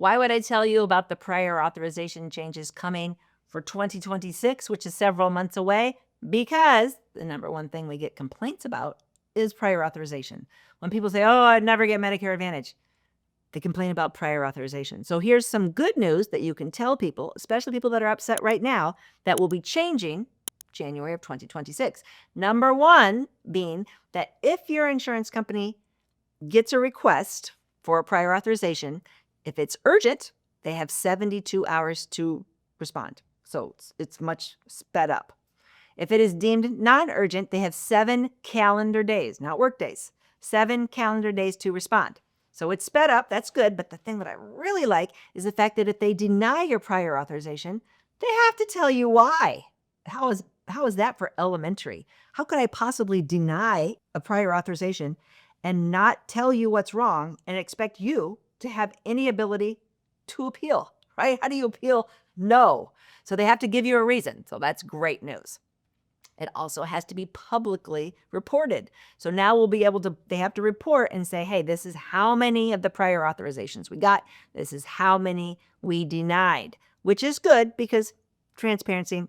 Why would I tell you about the prior authorization changes coming for 2026, which is several months away? Because the number one thing we get complaints about is prior authorization. When people say, oh, I'd never get Medicare Advantage, they complain about prior authorization. So here's some good news that you can tell people, especially people that are upset right now, that will be changing January of 2026. Number one being that if your insurance company gets a request for a prior authorization, if it's urgent, they have 72 hours to respond. So it's much sped up. If it is deemed non-urgent, they have 7 calendar days, not work days, 7 calendar days to respond. So it's sped up. That's good. But the thing that I really like is the fact that if they deny your prior authorization, they have to tell you why. How is that for elementary? How could I possibly deny a prior authorization and not tell you what's wrong and expect you to have any ability to appeal, right? How do you appeal? No. So they have to give you a reason. So that's great news. It also has to be publicly reported. So now we'll be able to, they have to report and say, hey, this is how many of the prior authorizations we got. This is how many we denied, which is good because transparency,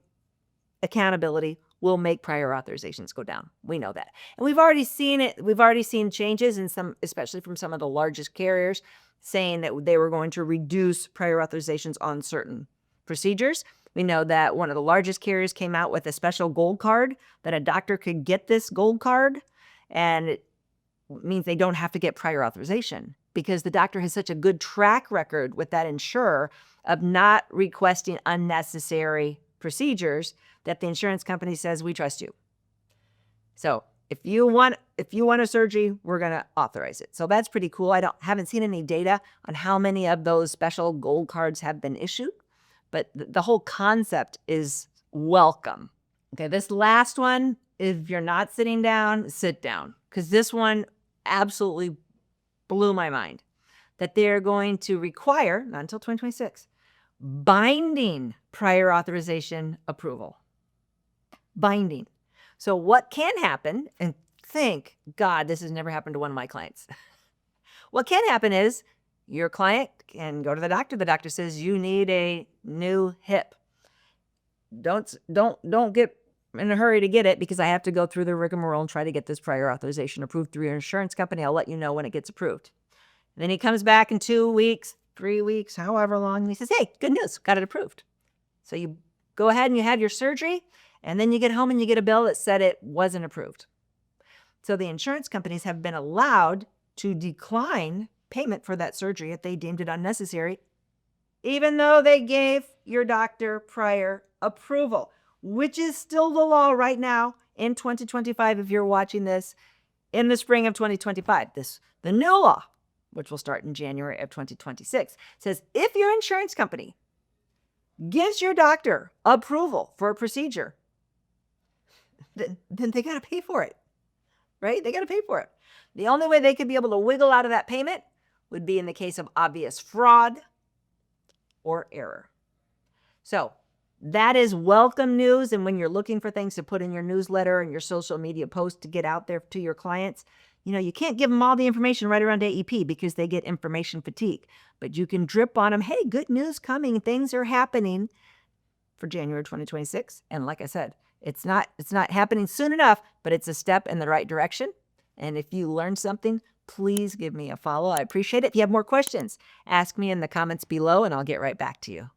accountability will make prior authorizations go down. We know that. And we've already seen it. We've already seen changes in some, especially from some of the largest carriers, saying that they were going to reduce prior authorizations on certain procedures. We know that one of the largest carriers came out with a special gold card that a doctor could get this gold card, and it means they don't have to get prior authorization because the doctor has such a good track record with that insurer of not requesting unnecessary procedures that the insurance company says, we trust you. So if you want a surgery, we're going to authorize it. So that's pretty cool. Haven't seen any data on how many of those special gold cards have been issued, but the whole concept is welcome. Okay, this last one, if you're not sitting down, sit down, because this one absolutely blew my mind, that they're going to require, not until 2026, binding prior authorization approval. Binding. So what can happen, and thank God this has never happened to one of my clients. What can happen is your client can go to the doctor. The doctor says you need a new hip. Don't get in a hurry to get it because I have to go through the rigmarole and try to get this prior authorization approved through your insurance company. I'll let you know when it gets approved. And then he comes back in 2 weeks, 3 weeks, however long, and he says, hey, good news, got it approved. So you go ahead and you have your surgery, and then you get home and you get a bill that said it wasn't approved. So the insurance companies have been allowed to decline payment for that surgery if they deemed it unnecessary, even though they gave your doctor prior approval, which is still the law right now in 2025. If you're watching this in the spring of 2025, the new law, which will start in January of 2026, says if your insurance company gives your doctor approval for a procedure, then they got to pay for it, right? They got to pay for it. The only way they could be able to wiggle out of that payment would be in the case of obvious fraud or error. So that is welcome news. And when you're looking for things to put in your newsletter and your social media post to get out there to your clients, you can't give them all the information right around AEP because they get information fatigue. But you can drip on them, hey, good news coming. Things are happening for January 2026. And like I said, it's not happening soon enough, but it's a step in the right direction. And if you learned something, please give me a follow. I appreciate it. If you have more questions, ask me in the comments below and I'll get right back to you.